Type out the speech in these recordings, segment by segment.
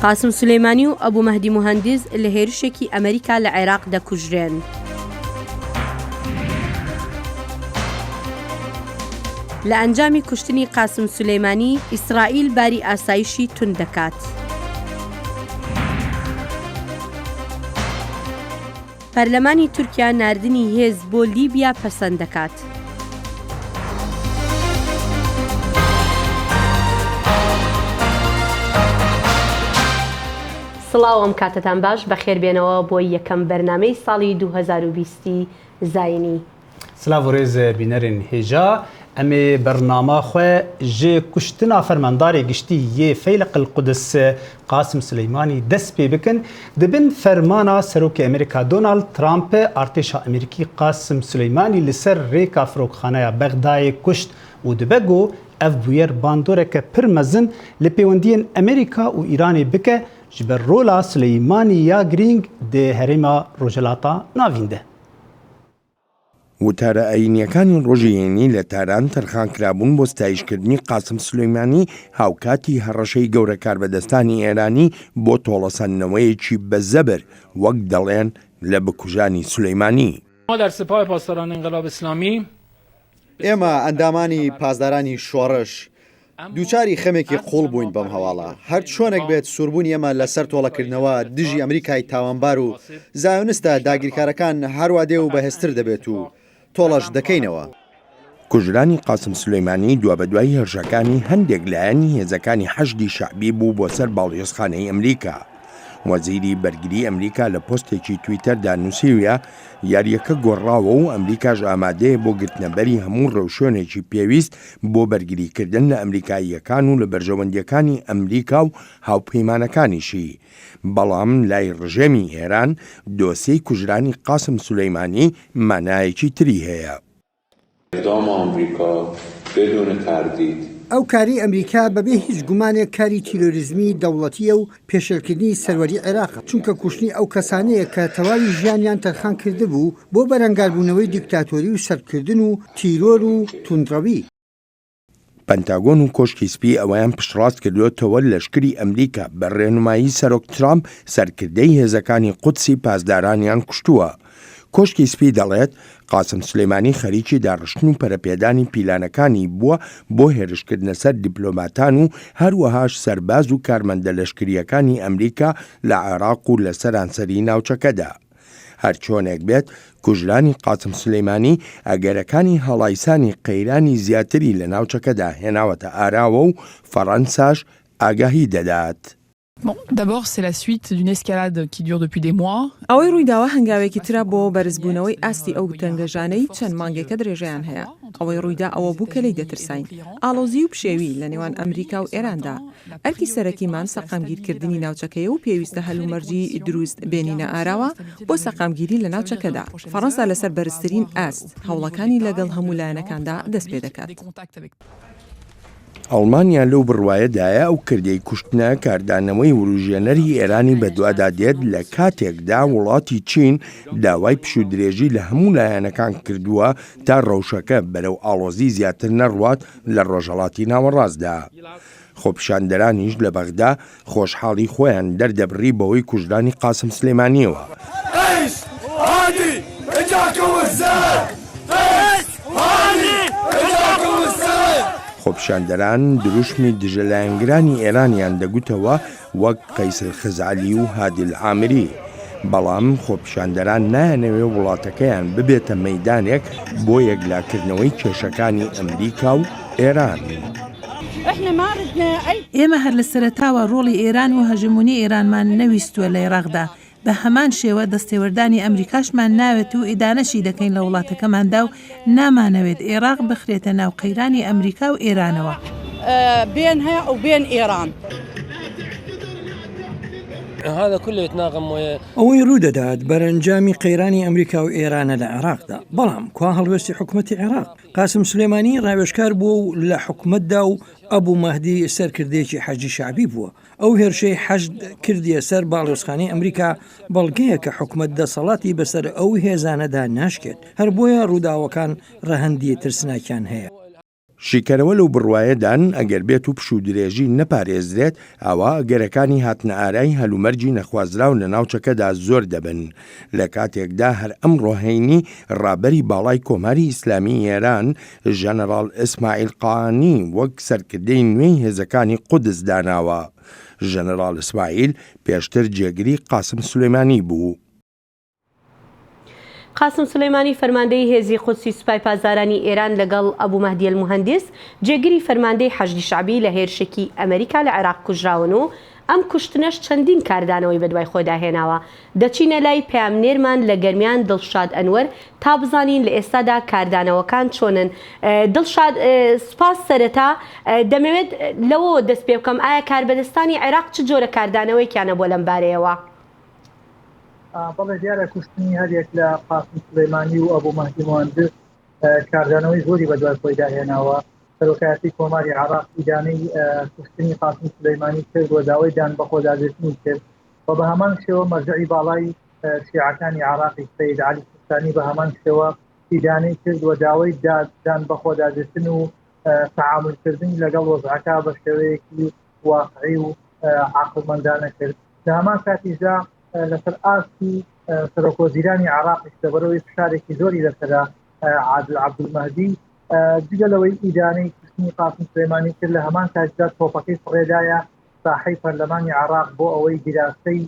قاسم سولەیمانی و ئەبوو مەهدی موهەندیس لە هێرشێکی ئەمریکا لە عێراق دەکوژرێن. لە ئەنجامی کوشتنی قاسم سولەیمانی ئیسرائیل باری ئاسایشی تون دەکات. پەرلەمانی تورکیا ناردنی هێز بۆ لیبیا پەسەند دەکات. سڵاو ئەم کاتتان باش بەخێر بێنەوە بۆ یەکەم بەرنامەی ساڵی 2020 زاینی. سلااو ڕێز بینەرن هێژا ئەمێ بەرنامە خوێ ژێ کوشتنا فەرماندارێ گشتی یê فەیلق القودس قاسم سلەیمانی دەست پێ بکن دبن فەرمانە سەرۆکی ئەمریکا دۆنالد ترامپ ئارتێشا ئەمریکی قاسم سلەیمانی لەسەر ڕێکا فرۆکخانەیە بەغدایê کوشت û dibego ev bûyer bandoreke pir mezin li pêwendiyên Amerîka û Îranê bike ji ber rola Sileymanî ya girîng dê herêma Rojhilata navîn de. وتارە ئەینیەکانی ڕۆژێنی لە تاران تەرخان کرابوون بۆ ستایشکردنی قاسم سلەیمانی هاوکاتی هەڕەشەی گەورە کاربەدەستانی ئێرانی بۆ تۆڵەسەندنەوەیەکی بەزەبر وەک دەڵێن لە بکوژانی سلەیمانی. ما در سپاه پاسداران انقلاب اسلامی ئێمە ئەندامانی پاسدارانی شۆڕش دووچاری خەمێکی قوڵ بووین بەم هەواڵە هەر چۆنێک بێت سووربوون ئێمە لەسەر تۆڵەکردنەوە دژی ئەمریکای تاوانبار و زایۆنستە داگیرکارەکان هەروە دێ و بەهێزتر دەبێت و تۆڵەش دەکەینەوە. کوژرانی قاسم سلەیمانی دوا بە دوای هێرشەکانی هەندێک لایەنی هێزەکانی حەشدی شەعبی بوو بۆ سەر باڵیۆزخانەی ئەمریکا. وەزیری بەرگری ئەمریکا لە پۆستێکی تویتەردا نووسیویە یاریەکە گۆڕاوە و ئەمریکاش ئامادەیە بۆ گرتنەبەری هەموو ڕەوشۆنێکی پێویست بۆ بەرگریکردن لە ئەمریکاییەکان و لە بەرژەوەندیەکانی ئەمریکا و هاوپەیمانەکانیشی. بەڵام لای ڕژێمی ئێران دۆسیەی کوژرانی قاسم سلەیمانی مانایەکی تری هەیە. ئەو کاری ئەمریکا بەبێ هیچ گومانێک کاری تیرۆریزمی دەوڵەتیە و پێشێلکردنی سەروەری عێراق چونکە کوشتنی ئەو کەسانەیە کە تەواوی ژیانیان تەرخان کردبوو بۆ بەرەنگاربوونەوەی دیکتاتۆری و سەرکردن و تیرۆر و توندڕەوی. پەنتاگۆن و کۆشکی سپی ئەوەیان پشتڕاست کردوێتەوە لەشکری ئەمریکا بە ڕێنمایی سەرۆک ترامپ سەرکردەی هێزەکانی قودسی پاسدارانیان کوشتووە. کۆشکی سپی دەڵێت قاسم سلەیمانی خەریکی داڕشتن و پەرەپێدانی پیلانەکانی بووە بۆ هێرشکردنە سەر دیپلۆماتان و هەروەهاش سەرباز و کارمەندە لەشکریەکانی ئەمریکا لە عێراق و لە سەرانسەری ناوچەکەدا. هەرچۆنێک بێت کوژرانی قاسم سلەیمانی ئەگەرەکانی هەڵایسانی قەیرانی زیاتری لە ناوچەکەدا هێناوەتە ئاراوە و فەڕەنساش ئاگاهی دەدات. Bon, d'abord, c'est la suite d'une escalade qui dure depuis des mois. ئەوەی ڕوویداوە هەنگاوێکی ترە بۆ بەرزبوونەوەی ئاستی ئەو تەنگەژانەی چەند مانگێکە درێژەیان هەیە. ئەوەی ڕوویدا ئەوە بوو کە لی دەترساین. ئاڵۆزی و پشێوی لە نێوان ئەمریکا و ئێراندا. ئەرکی سەرەکیمان سەقامگیرکردنی ناوچەکەیە و پێویستە هەلومەرجی دروست بێنینە ئاراوە بۆ سەقامگیری لە ناوچەکەدا. فەڕەنسا لەسەر بەرزترین ئاست هەوڵەکانی لەگەڵ هەموو لایەنەکاندا دەست پێ دەکات. ئەڵمانیا لەو بڕوایەدایە ئەو کردەی کوشتنە کاردانەوەی وروژێنەری ئێرانی بەدوادا دێت لە کاتێکدا وڵاتی چین داوای پشودرێژی لە هەموو لایەنەکان کردووە تا ڕەوشەکە بەرەو ئاڵۆزی زیاتر نەڕوات لە ڕۆژهەڵاتی ناوەڕاستدا. خۆپیشاندەرانیش لە بەغدا خۆشحاڵی خۆیان دەردەبڕی بەوەی کوژرانی قاسم سلەیمانیەوە. خۆپیشاندەران دروشمی دژەلایەنگرانی ئێرانیان دەگوتەوە وەک قەیسر خزعەلی و هادی عامری. بەڵام خۆپیشاندەران نایەنەوێ وڵاتەکەیان ببێتە مەیدانێک بۆ یەکلاکردنەوەی کێشەکانی ئەمریکا و ئێران. ئێمە هەر لە سەرەتاوە ڕۆڵی ئێران و هەژمونی ئێرانمان نەویستووە لە عێراقدا. بە هەمان شێوە دەستێوەردانی ئەمریکاشمان ناوێت و ئیدانەشی دەکەین لە وڵاتەکەماندا و نامانەوێت عێراق بخرێتە ناو قەیرانی ئەمریکا و ئێرانەوە. بين هيا وبين إيران. هذا كله يتناغم ئەوەی ڕوودەدات بەرەنجامی قەیرانی ئەمریکا و ئێرانە لە عێراقدا. بەڵام کوا هەڵوێستی حکوومەتی عێراق قاسم سلەیمانی ڕاوێژکار بووە و لە حکوومەتدا و ئەبوو مەهدی سەرکردێکی حەجی شعبی بووە. ئەو هێرشەی حەشد کردیە سەر باڵیۆزخانەی ئەمریکا بەڵگەیە کە حکوومەت دەسەڵاتی بەسەر ئەو هێزانەدا ناشکێت. هەر بۆیە ڕووداوەکان ڕەهەندی ترسناکیان هەیە. شیکەرەوە لەو بڕوایەدان ئەگەر بێت و پشوو درێژی نەپارێزرێت ئەوە ئەگەرەکانی هاتنە ئارای هەلومەرجی نەخوازراو لە ناوچەکەدا زۆر دەبن لە کاتێکدا هەر ئەم ڕۆهینی ڕابەری باڵای کۆماری ئیسلامی ئێران ژەنەڕاڵ ئیسماعیل قانی وەک سەرکردەی نوێی هێزەکانی قودس داناوە. ژەنەڕاڵ ئیسماعیل پێشتر جێگری قاسم سولەیمانی بوو. قاسم سلەیمانی فەرماندەی هێزی قودسی سوپای پازارانی ئێران لەگەڵ ئەبوو مەهدی الموهەندس جێگیری فەرماندەی حەشدی شعبی لە هێرشێکی ئەمریکا لە عێراق کوژراون و ئەم کوشتنەش چەندین کاردانەوەی بەدوای خۆدا هێناوە. دەچینە لای پەیامنێرمان لە گەرمیان دڵشاد ئەنوەر تا بزانین لە ئێستادا کاردانەوەکان چۆنن. دڵشاد سپاس سەرەتا دەمەوێت لەوە دەست پێ بکەم ئایا کاربەدەستانی عێراق چ جۆرە کاردانەوەیکیانە بۆ لەم بارەیەوە؟ بەڵێ دیارە کوشتنی هەرێک لە قاسم سلەیمانی و ئەبوو مەهدی موهەندس کاردانەوەی زۆری بەدوای خۆی داهێناوە. سەرۆکایەتی کۆماری عێراق ئیدانەی کوشتنی قاسم سلەیمانی کرد و داوای دان بەخۆدادێتنی کرد و بە هەمان شێوە مەرجعی باڵای شیعەکانی عێراقی سەید عەلی سیستانی بە هەمان شێوە ئیدانەی کرد و داوای دان بەخۆدادێتن و تەعاملکردنی لەگەڵ وەزعەکە بە شێوەیەکی واقعی و عاقڵمەندانە کرد. لە هەمان کاتیشدا لەسەر ئاستی سەرۆکوەزیرانی عێراقیش لەبەرەوەی فشارێکی زۆری لەسەرا عادل عەبدولمەهدی جگەلەوەی ئیدانەی کوشتنی قاسم سلەیمانی کرد لە هەمان کاتدا تۆپەکەی فڕێدایە ساحەی پەرلەمانی عێراق بۆ ئەوەی گراستەی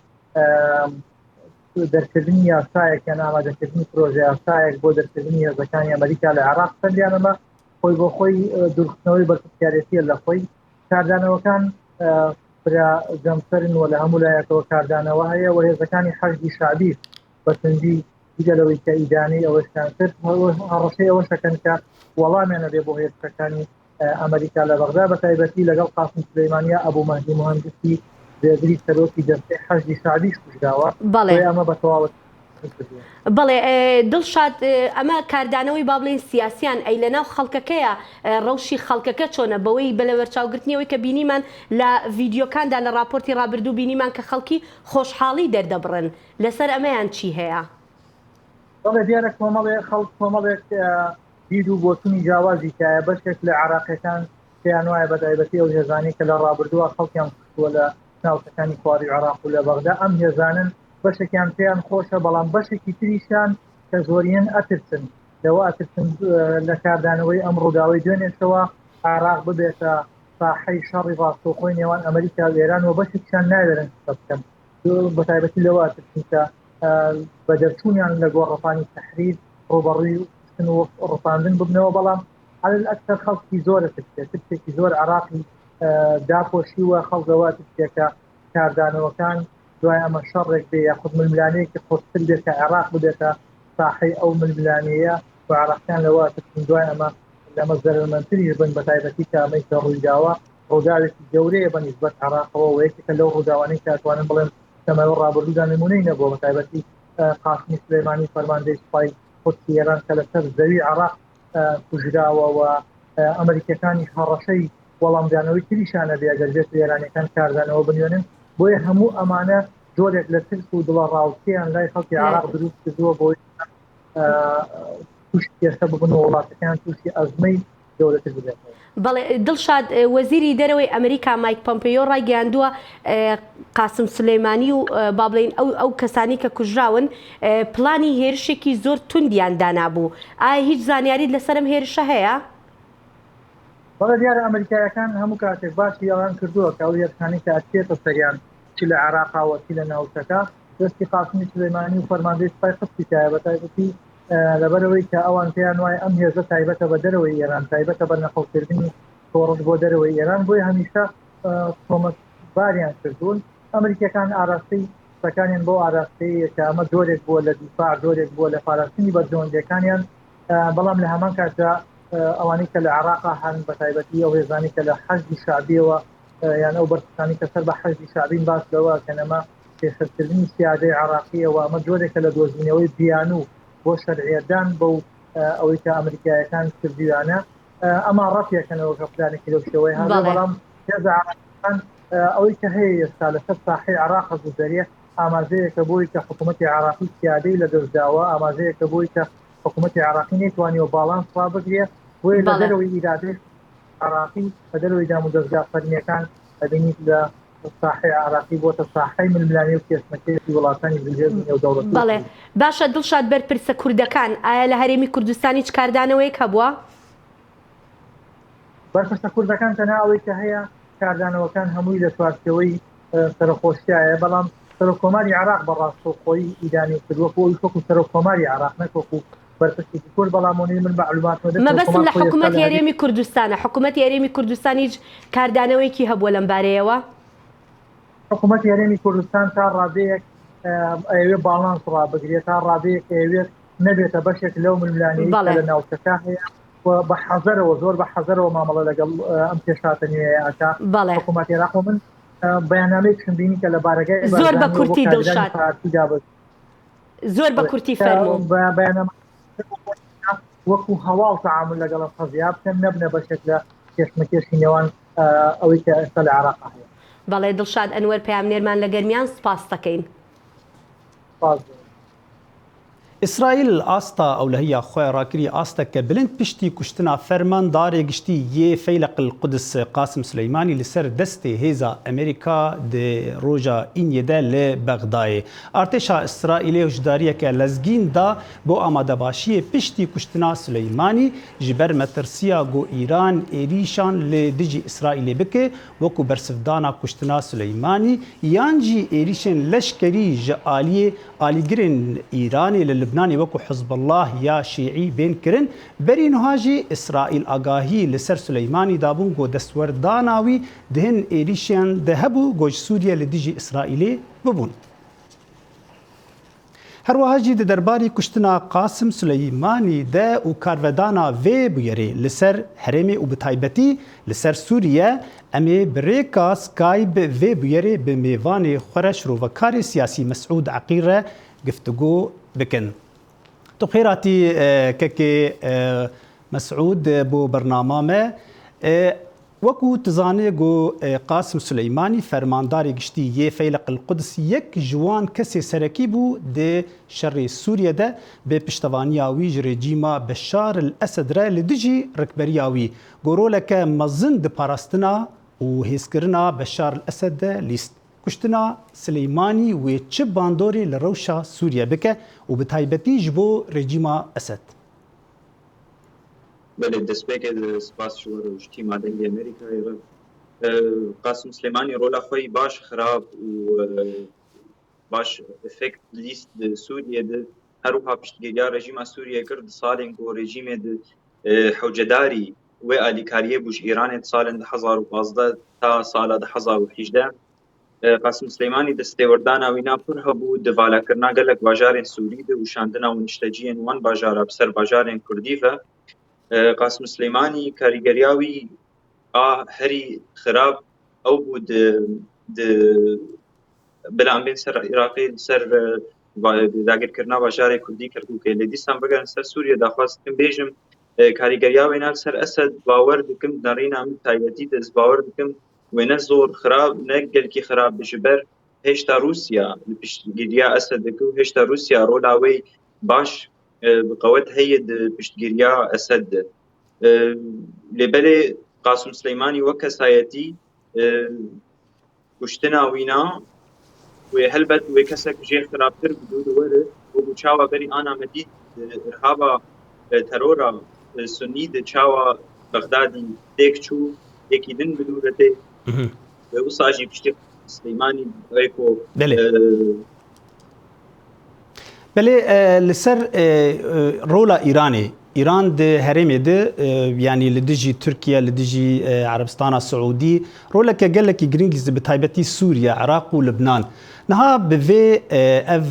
دەرکردنی یاسایەک یان ئامادەکردنی پرۆژە یاسایەک بۆ دەرکردنی هێزەکانی ئەمریکا لە عێراق چەندیانەمە خۆی بۆ خۆی دوورخستنەوەی بەرپرسیارەتیە لە خۆی. کاردانەوەکان برا جەمسەرن و لە هەموو لایەکەوە کاردانەوە هەیە و هێزەکانی حەشدی شعبی بەسەندی دیگەلەوەی کە ئیدانەی ئەوەشتان کرد هەڕەشەی ئەوەشەکەن کە وەڵامیانە بێ بۆ هێزەکانی ئەمریکا لە بەغدا بە تایبەتی لەگەڵ قاسم سلەیمانیە ئەبوو مەهدی موهەندسی جێگری سەرۆکی دەستەی حەشدی شعبیش کوژراوە. ئەمە بە تەواوەت بەڵێ دڵشاد ئەمە کاردانەوەی با بڵێن سیاسیان ئەی لەناو خەڵکەکەیە ڕەوشی خەڵکەکە چۆنە بەوەی بەلەوەرچاوگرتنیەوەی کە بینیمان لە ڤیدیۆکاندا لە راپۆرتی ڕابردوو بینیمان کە خەڵکی خۆشحاڵی دەردەبڕن لەسەر ئەمەیان چی هەیە؟ بەڵێ دیارە کۆمەڵێک بیر و بۆچوونی جیاوازی کایە بەشێک لە عێراقیەکان پێیان وایە بە تایبەتی ئەو هێزانی کە لە ڕابردووە خەڵکیان کوشتووە لە ناوچەکانی خواردی عێراق و لە بەغدا ئەم هێزانن بەشێکیان پێیان خۆشە بەڵام بەشێکی تریشان کە زۆریان ئەترسن لەوە ئەترسن لە کاردانەوەی ئەم ڕووداوی دوێنێتەوە عێراق ببێتە ساحەی شەڕی ڕاستەوخۆی نێوان ئەمریکا و ئێران و بەشێکیان ناوێرن بکەن بە تایبەتی لەوە ئەترسن کە بە دەرچوونیان لە گۆڕەپانی تەحریر ڕوبەڕووی و ڕوپاندن ببنەوە بەڵام على الأكثر خەڵکی زۆرە ترسێکی زۆر عێراقی داپۆشیوە خەڵکەوە ترسێکە کاردانەوەکان دوای ئەمە شەڕێک بێ یاخود ململانەیەکی خۆشتر بێت کە عێراق ببێتە ساحەی ئەو ململانەیە و عێراقیان لەوە ترسن دوای ئەمە زەرمەندتریش بن بە تایبەتی کە ئەمەی کە ڕوویداوە ڕووداوێکی گەورەیە بە نیسبەت عێراقەوە و یەکێکە لەو ڕووداوانەی کە ئەتوانن بڵێن تەمەوە ڕابردوودا نمونەی نەبووە بە تایبەتی قاسمی سلەیمانی فەرماندەی سوپای قودسی ئێران کە لەسەر زەوی عێراق کوژراوە و ئەمریکەکانی هەڕەشەی وەڵامدانەوەی تریشانە بێ ئەگەر بێت ئێرانیەکان کاردانەوە بنوێنن بۆیە هەموو ئەمانە جۆرێک لە ترس و دڵە ڕاوچیان لای خەڵکی عێراق دروست کردووە بۆی تووشی ئێستا ببن و وڵاتەکان تووشی ئەزمەی گەورەتر ببێتەوە. بەڵێ دڵشاد وەزیری دەرەوەی ئەمریکا مایک پۆمپیۆ ڕایگەیاندووە قاسم سلەیمانی و با بڵێن ئەو کەسانی کە کوژراون پلانی هێرشێکی زۆر توندیان دانابوو. ئایا هیچ زانیاریت لەسەر ئەم هێرشە هەیە؟ بەڵێ دیارە ئەمریکایەکان هەموو کاتێک باسی ئەوان کردووە کە ئەو هێرشانەی کە ئەچێتە سەریان چی لە عێراقاوە چی لە ناوچەکە دەستی قاسمی سلەیمانی و فەرماندەی سوپای قودسی تایە بە تایبەتی لەبەرەوەی کە ئەوان پێیان وایە ئەم هێزە تایبەتە بە دەرەوەی ئێران تایبەتە بە نەخۆکردنی تۆڕەت بۆ دەرەوەی ئێران بۆی هەمیشە تۆمەتباریان کردوون. ئەمریکەکان ئاراستەی سەکانیان بۆ ئاراستەیە کە ئەمە جۆرێک بووە لە دیفاع جۆرێک بووە لە پاراستنی بەرژەوەندەکانیان بەڵام لە هەمان کاتدا ئەوانەی کە لە عێراقا هەن بە تایبەتی ئەو هێزانی کە لە حەشدی شعبیەوە یان ئەو بەرپرسانی کە سەر بە حەشدی شعبین باس لەوە کەنەما پێشەرکردنی سیادەی عێراقیەوە ئەمە جۆرێکە لە دۆزینەوەی بیانوو بۆ شەرعیەدان بەو ئەوەی کە ئەمریکایەکان کردویانە ئەمە ڕەتێکەنەوە کەپلانێکی لەو شێوەی هەڵ بەڵام هێزە عێراقیەکان ئەوەی کە هەیە ئێستا لەسەر ساحەی عێراق گوزەریە ئاماژەیەکە بۆی کە حکوومەتی عێراقی سیادەی لە دەستداوە ئاماژەیەکە بۆی کە حکوومەتی عێراقی نەیتوانێت باڵانس ڕابگرێت بۆیە لە دەرەوەی ئیرادەی عراقی بە دەروی دام و دەستگا فەرمیەکان ئەبینیت لە ساحەی عراقی بۆتە ساحەی ململانی و کێشمەکێشی وڵاتانی بژێر و دەوڵەت. بەڵێ باشە دڵشاد بەرپرسە کوردەکان ئایا لە هەرێمی کوردستانی چ کاردانەوەیەک هەبووە؟ بەرپرسە کوردەکان تەناوەی کە هەیە کاردانەوەکان هەمووی لە سوارچەوەی سەرخۆشیایە، بەڵام سەرۆکۆماری عراق بەڕاستەوخۆی ئیدانی کردووەکو وەکو سەرۆکۆماری عراق نەکوەکو بەرپرسی کورد، بەڵامۆنی من معلومات مەبەستم لە حکوومەتی هەرێمی کوردستانە. حکوومەتی هەرێمی کوردستان هیچ کاردانەوەیکی هەبووە لەم بارەیەوە؟ حکوومەتی هەرێمی کوردستان تا ڕادەیەک ئەوێ باڵانس ڕابگرێت، تا ڕادەیەک ئەوێت نەبێتە بەشێک لەو ململانی لە ناوچەکە هەیە بە حەزەرەوە زۆر بە حەزەرەوە مامەڵە لەگەڵ ئەم پێشاتە نوێیەکە حکوومەتی عراق. من بەیاننامەیەکشم بینی کە لە بارگای زۆر بە کورتی دڵشاد زۆر بە کورتی فەرموو بەیاننامە وەکو هەواڵ تەعامل لەگەڵ قەزیا بکەن نەبنە بەشێک لە کێشمەکێشی نێوان ئەوەی کە ئێستا لە عراق هەیە. بەڵێ دڵشاد ئەنوەر پەیامنێرمان لە گەرمیان سپاس دەکەین. إسرائيل آستا أولهية خواه راكري آستا كبلند بشتي كشتنا فرمان داري قشتي يه فيلق القدس قاسم سليماني لسر دستي هيزا أمريكا دي روجا إن يدا لبغداي ارتشا إسرائيلي وجدارية كالزجين دا بو آماده باشيه بشتي كشتنا سليماني جبر مترسيا جو إيران إيريشان لدجي إسرائيلي بكي وكو برسفدانا كشتنا سليماني يانجي إيريشن لشكري جآليه آليگرن إيراني للبناني وكو حزب الله يا شيعي بين كرن برين هاجي إسرائيل آگاهي لسر سليماني دابون جو دستور داناوي دهن إيريشيان دهبو جوج سوريا لديجي إسرائيلي ببون. هروهاجي د درباري كشتنا قاسم سليماني دا و كارودانا في بيري لسر حرمي و بتايبتي لسر سوريا امي بريكا سكايب في بيري بميواني خرش روفكاري سياسي مسعود عقيرة قفتقو بكن. تبخيراتي ككي مسعود بو برنامه وكو تزاني جو قاسم سليماني فرمانداري قشتي يه فيلق القدس يك جوان كسي سركيبو دي شر سوريا ده بپشتوانياوي رجيما بشار الأسد را لدجي ركبرياوي قورو لك مزن دي باراستنا و هسكرنا بشار الأسد ده ليست كشتنا سليماني و چه باندوري لروشا سوريا بك و بتايبتي جبو رجيما أسد. بله دەستپێکێ سپاس شوەر و شتی مادەنگی ئەمریکا قاسم سلێمانی ڕۆلا خۆی باش خراپ و باش ئفێکت لیست سووریە هەروها پشتگیریا ڕێژیما سووریە کرد ساڵێن بۆ ڕێژیمێ حەوجەداری وێ ئالیکاریە بوش ئیرانێت ساڵێن 2015 تا ساڵە 2018 قاسم سلێمانی دەستێوەرداناوینا پڕ هەبوو دەڤالەکردنا گەلک باژارێن سووری و شاندنا و نیشتەجیên وان باژارە بسەر باژارێن کوردیڤە قاسم سليماني كاريگرياوي هري خراب او بود بلان بين سر عراقي سر داگر کرنا باجار كردي كردو كي لديسان بگن سر سوريا داخواست كم بيجم كاريگرياوي نال سر اسد باور دكم دارينا من تايبتي دز باور دكم وين زور خراب نقل كي خراب بجبر هشتا روسيا بشتگيريا اسد دكو هشتا روسيا رولاوي باش بقوت هيد بشتگيريا أسد لبالي قاسم سليماني وكسايتي كشتنا وينا وهلبت وكسك جيخ خرابتر بدود ورد وبوشاوا بري أنا مديد إرهابا ترورا سني دشاوا بغدادي ديكشو ديكيدن بدورته وصاجي بشتي سليماني ايكو بله لسر رولا إيراني إيران ده هرمي ده يعني لدجي تركيا لدجي عربستان السعودي رولا كقال لك جرينجز بتايبتي سوريا عراق ولبنان نها بفي اف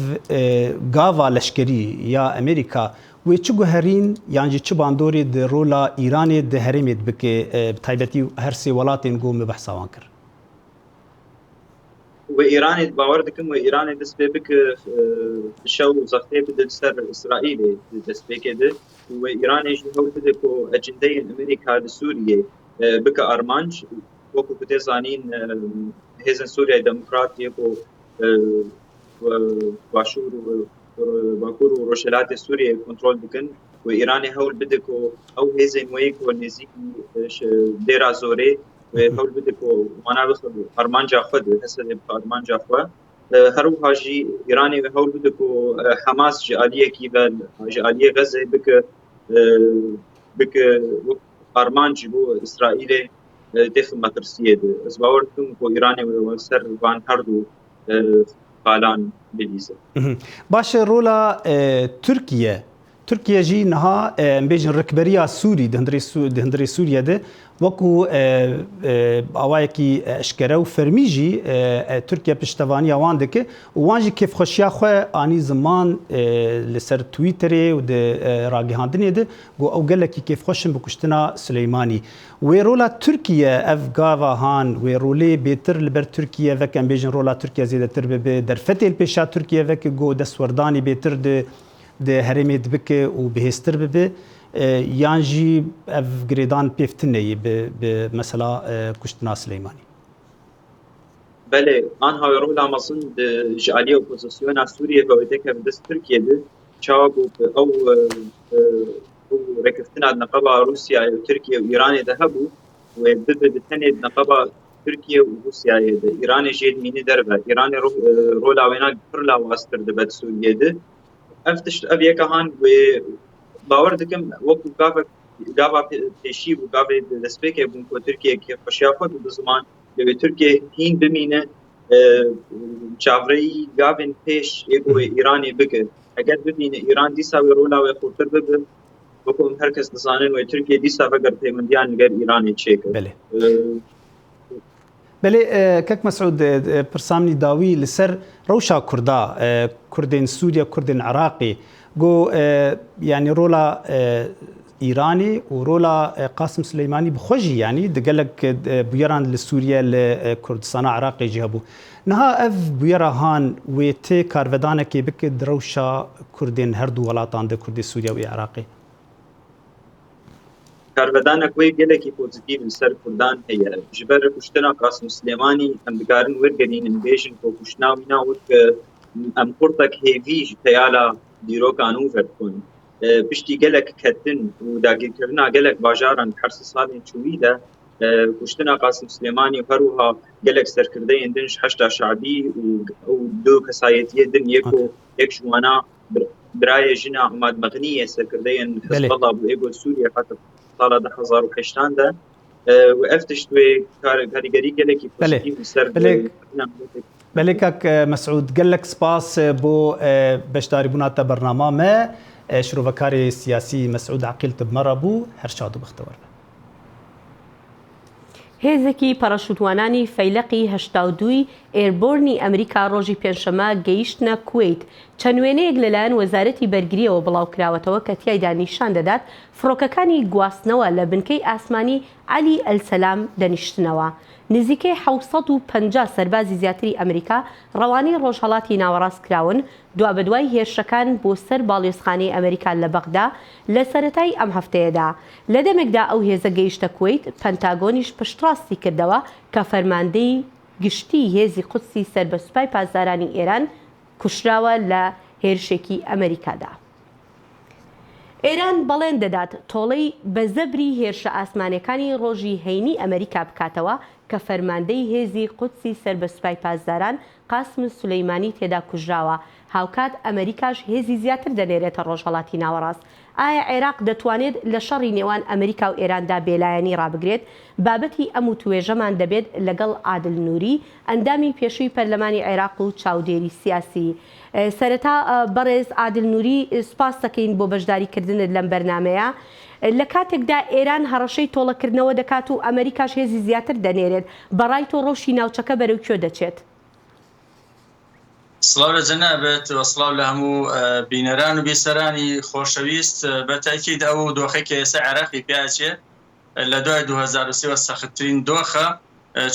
غافا لشكري يا امريكا ويتشو هرين يعني تشو باندوري ده رولا إيراني ده هرمي بك بتايبتي هرسي ولاتين قوم بحثا وانكر وإيران باور دكم وإيران دسبيك شو زختي بدل سر إسرائيل دسبيك ده وإيران إيش هو بدكو أجندي أمريكا لسوريا بك أرمانج وكو كتزانين هزن سوريا ديمقراطية وباشور باكور وروشلات سوريا كنترول بكن و ئیرانی هەول بدک و ئەو هێزên wê ku nêzîkî dêra zorê hewl bidik û mana bixwe armanca xwe di hesedê bi armanca xwe her wiha jî Îranê ve hewl bidik û Hemas ji aliyekî ve ji aliyê Gezê bike arman ji bo İsraîlê tê xizmetirsiyê de ez bawer dikim ku Îranê ve ser van her du falan bidîse. باش رولا ترکیه جی نها بیجن رکبریا سوری دهندری سوریه ده وکو آوایکی اشکره و فرمی جی ترکیه پشتوانی آوان دکه وان جی کیف خوشیا خو آنی زمان لسر تویتری و ده راگهاندنی ده گو او گلکی کیف خوشن بکشتنا سلیمانی و رولا ترکیه اف گاوا هان و رولی بیتر لبر ترکیه وکن بیجن رولا ترکیه زیده تر به درفتل پیشا ترکیه وک گو دستوردانی بیتر ده هرمي دبكه وبهستر ببه يانجي اف جريدان بيفتني بمثلا كشتنا سليماني بله آن های رولا مصن جعلی اپوزیسیون سوریه و ویدک دست ترکیه ده چاگو او رکفتنا نقابه روسیا و ترکیه و ایران ده هبو و بتنه نقابه ترکیه و روسیا ده ایران جید مینی دربه ایران رولا وینا پرلا واستر ده بد سوریه ده افتش ابي كهان باور دكم وقت غابا تشي وغابا دسبيك بو تركيا كيف خشافه بزمان تركيا هين بمينه چاوري غابن پیش ايگو ايراني بك اگر بمينه ايران دي ساوي رولا و خطر بك بكم هركس نزانن و تركيا دي ساوي اگر پیمنديان غير ايراني تشيك بله كك مسعود برسامني داوي لسر روشا كردا كردين سوريا كردين عراقي جو يعني رولا ايراني ورولا قاسم سليماني بخوجي يعني دقلك بيران لسوريا لكردستان عراقي جابو نها اف بيرا هان ويتي كارفدانا كي بك دروشا كردين هردو ولاتان ده كردي سوريا وعراقي کاربدانک وی گلکی پوزیتیو سر کردان هیا جبر کشتنا قاسم سلیمانی ام دگارن ورگرین انبیشن کو کشنا وینا ود ام قرتک هیویج تیالا دیرو کانو ورکون پشتی گلک کتن و داگیر کرنا گلک باجاران هر سالین چوی ده کشتنا قاسم سلیمانی هروها گلک سرکرده اندنش 8 شعبی و دو کسایتی دن یک جوانا برای جنا احمد مغنی سرکرده حزب الله بو ایگو سوریا حتی سال 2008 ده و افتش توی کارگری گلکی پوزیتیو سر بله كاك مسعود قال لك سباس بو بشداري بنات برنامج ما شروفكاري سياسي مسعود عقيلت بمربو هرشادو بختور هێزێکی پەرەشوتوانانی فەیلقی 82 ئێربۆرنی ئەمریکا ڕۆژی پێنجشەمە گەیشتنە کوێیت چەند وێنەیەک لەلایەن وەزارەتی بەرگریەوە بڵاوکراوەتەوە کە تیایدا نیشان دەدات فڕۆکەکانی گواستنەوە لە بنکەی ئاسمانی عەلی ئەلسەلام دەنیشتنەوە. نزیکەی 750 سەربازی زیاتری ئەمریکا ڕەوانەی ڕۆژهەڵاتی ناوەڕاست کراون دوابەدوای هێرشەکان بۆ سەر باڵێزخانەی ئەمریکا لە بەغدا لە سەرەتای ئەم هەفتەیەدا. لە دەمێکدا ئەو هێزە گەیشتە کوێیت پەنتاگۆنیش پشتڕاستی کردەوە کە فەرماندەی گشتی هێزی قودسی سەر بە سوپای پاسدارانی ئێران کوشراوە لە هێرشێکی ئەمریکادا. ئێران بەڵێن دەدات تۆڵەی بە زەبری هێرشە ئاسمانەکانی ڕۆژی هەینی ئەمریکا بکاتەوە کە فەرماندەی هێزی قودسی سەر بە سوپای پاسداران قاسم سولەیمانی تێدا کوژراوە. هاوکات ئەمریکاش هێزی زیاتر دەنێرێتە ڕۆژهەڵاتی ناوەڕاست. ئایا عێراق دەتوانێت لە شەڕی نێوان ئەمریکا و ئێراندا بێلایەنی ڕابگرێت؟ بابەتی ئەم و توێژەمان دەبێت لەگەڵ عادل نووری ئەندامی پێشووی پەرلەمانی عێراق و چاودێری سیاسی. سەرەتا بەڕێز عادل نووری سپاس دەکەین بۆ بەشداریکردنت لەم بەرنامەیە. لە کاتێکدا ئێران هەڕەشەی تۆڵەکردنەوە دەکات و ئەمریکاش هێزی زیاتر دەنێرێت بەڕای تۆ ڕۆژی ناوچەکە بەرەو کوێ دەچێت؟ سڵاو لە جەنابێت و سڵاو لە هەموو بینەران و بیسەرانی خۆشەویست بە تاکید ئەو دۆخێکی ئێستا عێراقی پیاچێ لە دوای 2023 سەختترین دۆخە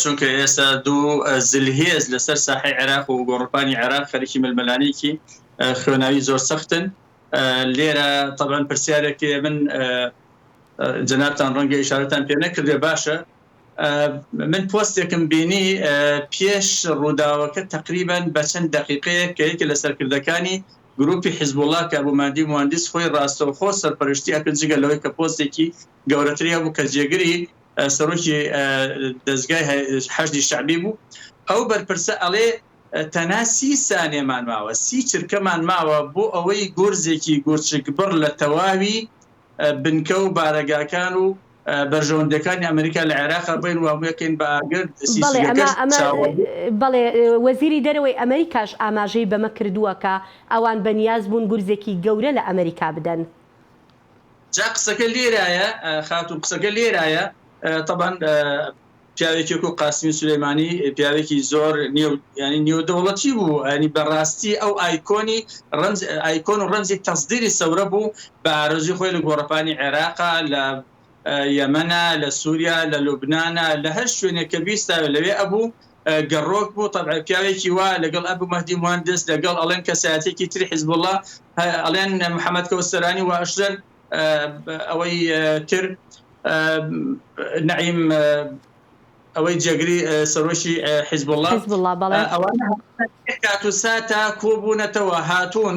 چونکە ئێستا دوو زلهێز لەسەر ساحەی عێراق و گۆڕپانی عێراق خەریکی ململانێکی خوێناوی زۆر سەختن. لێرە طبعاً پرسیارێکی من جەنابتان ڕەنگە ئیشارەتان پێ نەکردێ باشە. من پۆستێکم بینی پێش ڕووداوەکە تقریباً بە چەند دقیقەیە کە یەکێ لە سەرکردەکانی گروپی حزب الله کە ئەبوو مهدی مهندس خۆی ڕاستەوخۆ سەرپەرشتی ئەکرد جگە لەوەی کە پۆستێکی گەورەتری هەبوو کە جێگری سەرۆکی دەستگای حەشدی شەعبی بوو. ئەو بەرپرسە ئەڵێ تەنها 30 سانێمان ماوە 30 چرکەمان ماوە بۆ ئەوەی گۆرزێکی گۆرچکبڕ لە تەواوی بنکە و بارەگاکان و بەرژەوەندەکانی ئەمریکا لە عێراقا بین وامەکەین بە ئاگر. بەڵێ وەزیری دەرەوەی ئەمریکاش ئاماژەی بەمە کردووە کە ئەوان بەنیاز بوون گورزێکی گەورە لە ئەمریکا بدەن. جا قسەکە لێرایە خاتون قسەکە لێرایە طبعا پیاوێکی و قاسمی سولەیمانی پیاوێکی زۆر ینی نێودەوڵەتی بوو، ینی بەڕاستی ئەو ئایکۆن و ڕەمزی تەصدیری سەورە بوو بە ئارەزوی خۆی لە گۆڕەپانی عێراقا، لە یەمەنە، لە سووریا، لە لوبنانە، لە هەر شوێنێک کە بیستە لەوێ ئەبوو گەڕۆک بوو. طبعا پیاوێکی وا لەگەڵ ئەبوو مەهدی مهندس لەگەڵ ئەڵێن کەسایەتێکی تری حیزب الله ئەڵێن محەممەد کەوسەرانی و ئەشرن ئەوەی تر نعیم ئەوەی جێگری سەرۆشی حیزب الله ئەوانە کات و ساتە کۆبوونەتەوە هاتوون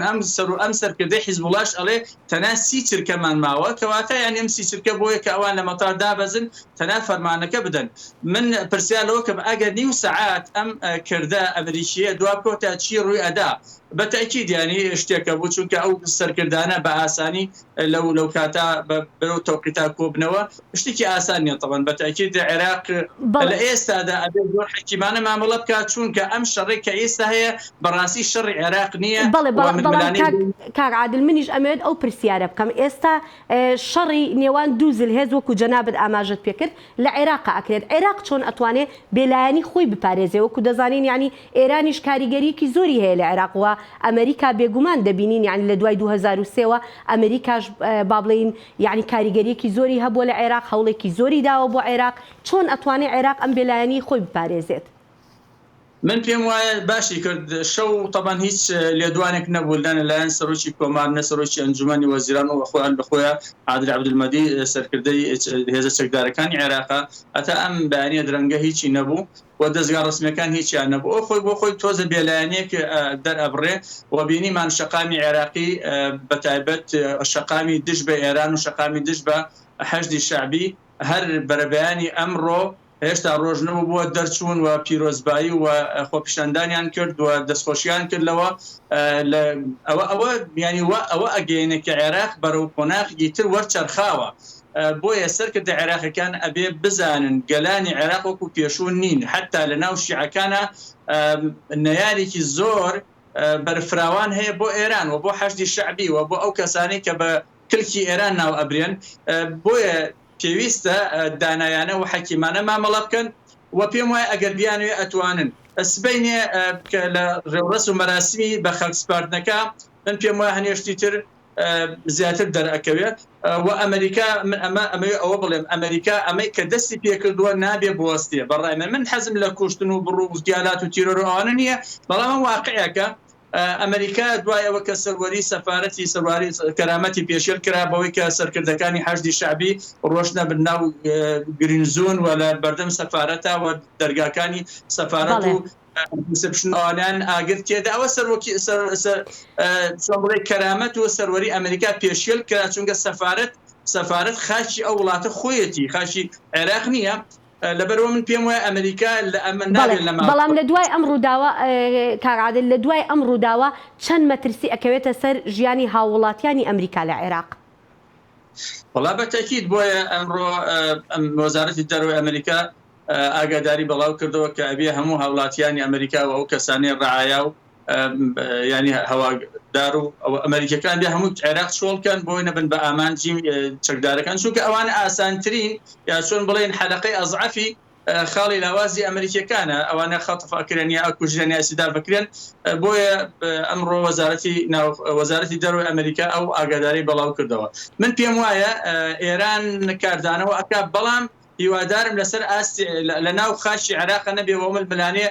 ئەم سەرکردەی حیزب اللهش ئەڵێ تەنها 30 چرکەمان ماوە کەواتە یان ئەم 30 چرکە بۆیە کە ئەوان لە مەتار دابەزن تەنها فەرمانەکە بدەن. من پرسیارەوە کە ئەگەر نیو سەعات ئەم کردە ئەمریکیە دواب کۆتا چی ڕووی ئەدا بەتەکید ینی شتێکە بوو چونکە ئەو سەرکردانە بە ئاسانی لەو کاتا بەرەو تەوقیتا کۆبنەوە شتێکی ئاسان نیە. طبعا بەتەکید عێراق لە ئێستادا ئەبێ زۆر حکیمانە مامەڵە بکات چونکە ئەم شەڕێک کە ئێستا هەیە بەڕاستی شەڕی عێراق نییە. کاک عادل منیش ئەمەوێت ئەو پرسیارە بکەم. ئێستا شەڕی نێوان دوو زلهێز وەکو جەنابەت ئاماژت پێکرد لە عێراق ئەکرێت. عێراق چۆن ئەتوانێت بێلایەنی خۆی بپارێزێ وەکو دەزانین ینی ئێرانیش کاریگەریەکی زۆری هەیە لە عێراقوە ئەمریکا بێگومان دەبینین یعنی لە دوای 2023ەوە ئەمریکاش با بڵێین یعنی کاریگەریەکی زۆری هەبووە لە عێراق، هەوڵێکی زۆری داوە بۆ عێراق. چۆن ئەتوانێت عێراق ئەم بێلایەنی خۆی بپارێزێت؟ من پێم وایە باشی کرد شەو طبعا هیچ لێدوانێک نەبوو لەلایەن سەرۆکی کۆمارنە سەرۆکی ئەنجومەنی وەزیران و خۆیان بەخۆیان عادل عەبدولمەدی سەرکردەی هێزە چەکدارەکانی عێراقا هەتا ئەم بەیانیە درەنگە هیچی نەبوو و دەستگا ڕسمیەکان هیچیان نەبوو. ئەو خۆی بۆ خۆی تۆزە بێلایەنێک دەرئەبڕێ و بینیمان شەقامی عێراقی بەتایبەت شەقامی دش بە ئێران و شەقامی دش بە حەشدی شەعبی هەر بەرەبەیانی ئەمڕۆ هێشتا ڕۆژنەوە بووە دەرچوون و پیرۆزبایی و خۆپیشاندانیان کرد و دەستخۆشیان کردەوە. ئەوە ینی ئەوە ئەگەینە کە عێراق بەرەو قۆناغی تر وەرچەرخاوە. بۆیە سەرکردە عێراقیەکان ئەبێ بزانن گەلانی عێراق وەکو پێشوون نین، حتا لە ناو شیعەکانە نەیارێکی زۆر بەرفراوان هەیە بۆ ئێران و بۆ حەشدی شەعبی و بۆ ئەو کەسانی کە بە کلکی ئێران ناو ئەبرێن. بۆیە پێویستە دانایانە و حەکیمانە مامەڵە بکەن و پێم وایە ئەگەر بیانوێ ئەتوانن سبەینێ کە لە ڕێوڕەس و مەراسمی بە خەڵک سپاردنەکە من پێم وایە هەنێشتی تر زیاتر دەرئەکەوێت و ئەمریکا ئەمەوێ ئەوە بڵێم ئەمریکا ئەمەی کە دەستی پێکردووە نابێ بوەستێ بەڕای من حەزم لە کوشتن و بڕ و گیالات و تیرۆرەوانە نییە، بەڵام واقعەکە ئەمریکا دوایەوە کە سەروەری سەفارەتی سەرواری کەرامەتی پێشێل کرا بەوەی کە سەرکردەکانی حەشدی شەعبی ڕۆشنە بناو گرینزون و لە بەردەم سەفارەتە و دەرگاکانی سەفارەت و سپشنوانیان ئاگر تێدا ئەوە سەرۆکی کەرامەت و سەروەری ئەمریکا پێشێل کرا چونکە سەفارەت خاچی ئەو وڵاتە خۆیەتی خاچی عێراق نییە. لەبەرەوە من پێم وایە ئەمریکا لە ئەمە نابێت لەما. بەڵام لە دوای ئەم ڕووداوە کاغادل لە دوای ئەم ڕووداوە چەند مەترسی ئەکەوێتە سەر ژیانی هاوڵاتیانی ئەمریکا لە عێراق؟ وڵا بەتەکید بۆیە ئەمڕۆ وەزارەتی دەرەوەی ئەمریکا ئاگاداری بەڵاو کردەوە کە ئەبێ هەموو هاوڵاتیانی ئەمریکا و ئەو کەسانەی ڕعایا و ینی هەوادار و ئەمریکەکان بێ هەموو عێراق چۆڵکەن بۆی نەبن بە ئامانجی چەکدارەکان چونکە ئەوانە ئاسانترین یا چۆن بڵێن حەلقەی ئەزعەفی خاڵی لاوازی ئەمریکەکانە ئەوانە خەتەفاکردنیا کوژرانی ئاسیدار بکرێن. بۆیە ئەمڕۆ وەزارەتی دەرەوەی ئەمریکا ئەو ئاگاداری بەڵاو کردەوە. من پێم وایە ئێران کاردانەوە ئەکا بەڵام هیوادارم لەسەر ئاستی لە ناو خاشی عێراق نەبێەوە ململانێ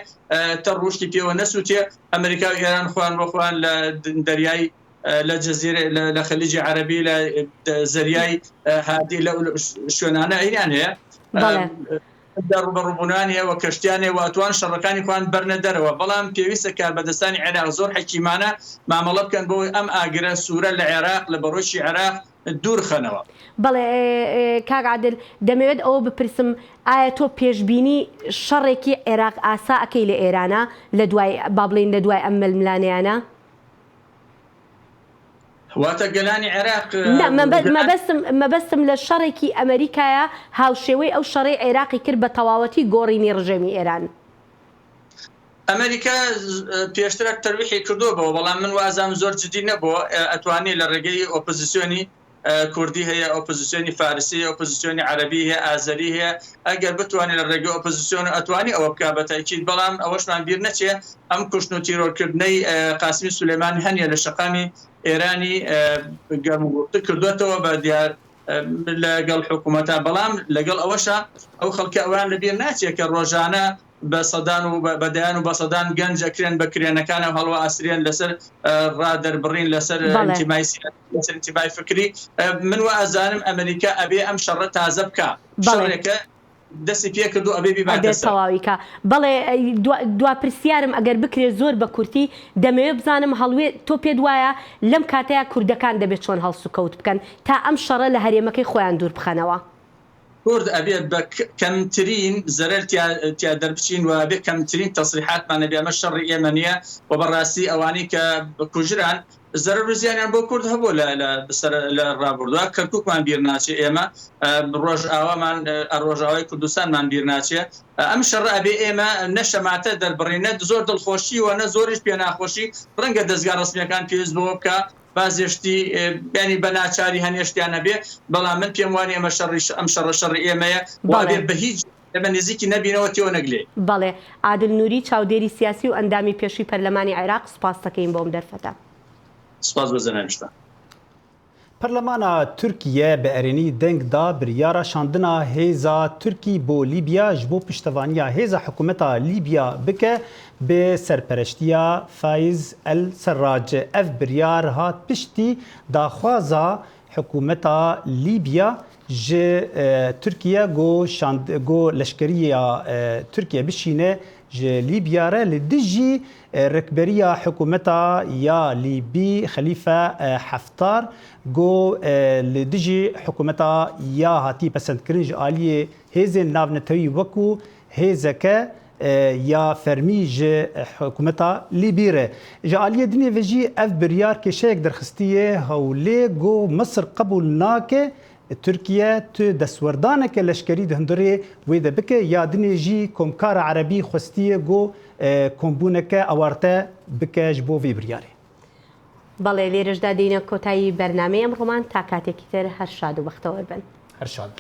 تەڕ ڕوشتی پێوە نەسووتێ ئەمریکا و ئێران خوان بۆخواان لە دەریای لە جەزیرە لە خەلیجی عەرەبی لە زەریای هادی لە شوێنانە ئەیان هەیە ڕوبەڕووبوونانی و کەشتیانێ و ئەتوان شەڕەکانی خوان بەرنە دەرەوە بەڵام پێویستە کاربەدەستانی عێراق زۆر حەکیمانە مامەڵە بکەن بۆی ئەم ئاگرە سوورە لە عێراق لە بەڕۆشی عێراق دوور خەنەوە. بەڵێ کاک عادل دەمەوێت ئەوە بپرسم ئایا تۆ پێشبینی شەڕێکی عێراق ئاسا ئەەکەی لە ئێرانە لە دوای با بڵێن لە دوای ئەم ململانیانە؟ واتە گەلانی عێراق مەبەستم لە شەڕێکی ئەمریکایە هاوشێوەی ئەو شەڕی عێراقی کرد بە تەواوەتی گۆڕینی ڕژێمی ئێران. ئەمریکا پێشتر تەرویحی کردووە بەڵام من وازام زۆر جدی نەبووە ئەتوانێت لە ڕێگەی ئۆپۆزیسیۆنی کوردی هەیە ئۆپۆزیسیۆنی فارسی ئۆپۆزیسیۆنی عەربی هەیە ئازەری هەیە ئەگەر بتوانێت لە ڕێگەی ئۆپۆزیسیۆن ئەتوانی ئەوە بکە بە تاکید بەڵام ئەوەشمان بیر نەچێ ئەم کوشتن و تیرۆرکردنەی قاسمی سولێمانی هەنیە لە شەقامی ئێرانی گەرمگوڕتە کردوێتەوە بە دیار لەگەڵ حکوومەتە بەڵام لەگەڵ ئەوەشە ئەو خەڵکی ئەوان لەبیر ناچێت کە ڕۆژانە بە سەدان و بەدایان و بە سەدان گەنج ئەکرێن بە کرێنەکانە هەڵوە ئاسرێن لەسەر ڕادەربڕین لەسەر ئینتیمای فکری من وە ئەزانم ئەمریکا ئەبێ ئەم شەڕە تازە بکە شەڕێکە دەستی پێ کردو ئەبێ بیباتەواویکە. بەڵێ دوا پرسیارم ئەگەر بکرێت زۆر بە کورتی دەمەوێت بزانم هەڵوێ تۆ پێت وایە لەم کاتەیە کوردەکان دەبێت چۆن هەڵسو کەوت بکەن تا ئەم شەڕە لە هەرێمەکەی خۆیان دوور بخەنەوە. کورد ئەبێت بە کەمترین زەرەر تیا دەربچین و ئەبێ کەمترین تەسریحاتمانە بێ ئەمە شەڕی ئێمە نییە و بەڕاستی ئەوانەی کە کوژران زەرەر و زیانیان بۆ کورد هەبوو لە ڕابردووە کەرکووکمان بیر ناچێ ئێمە ڕۆژئاوامان ڕۆژاوای کوردستانمان بیر ناچێ ئەم شەڕ ئەبێ ئێمە نەشەماتە دەربڕینە زۆر دڵخۆشی و نە زۆریش پێ ناخۆشی ڕەنگە دەستگا ڕسمیەکان پێویست بۆ بکە بازێشتی بینی بە ناچاری هەنێشتیانە بێ بەڵام من پێم وانی ئەمە ئەم شەڕی ئێمەیە وابێ بە هیچ ئەمە نزیکی نەبینەوە تێوە نەگلێ. بەڵێ عادل نووری چاودێری سیاسی و ئەندامی پێشووی پەرلەمانی عێراق سوپاس دەکەین بۆم دەرفەتە. سپاس بە زەنانشتە. پەرلەمانە تورکیە بە ئەرێنی دەنگدا بریارە شاندنا هێزا تورکی بۆ لیبیا ji بۆ پشتەوانیە هێزا حکوومەتا لیبیا بکە بێ سەرپەرشتیە فایز ئەل سەراج. ئەف بریار هات پشتی داخوازا حکوومەتا لیبیا ji Tirkiye got leşkeriya Tirkiye bişîne ji Libya re li dijî rekberiya hikûmeta ya Lîbî Xelîfe Heftar got li dijî hikûmeta ya hatî pesendkirin ji aliyê hêzên navnetewî wekû hêzeke ya fermî ji hikûmeta Lîbî re. Ji aliyê dinê ve jî ev biryar kêşeyek derxistiye hewlê got Misir qebûl nake Türkiye tu destwerdانeke leşkerî di hundirê wê de bike ya dinê jî komkara Erebî xwestiye got kombûneke awarte bike ji bo vê biryarê. بەڵێ لێرەشدا دێنە کۆتایی بەرنامەی ئەمڕۆمان تا کاتێکی تر هەر شاد و بەختەوەر بن. هەر شاد.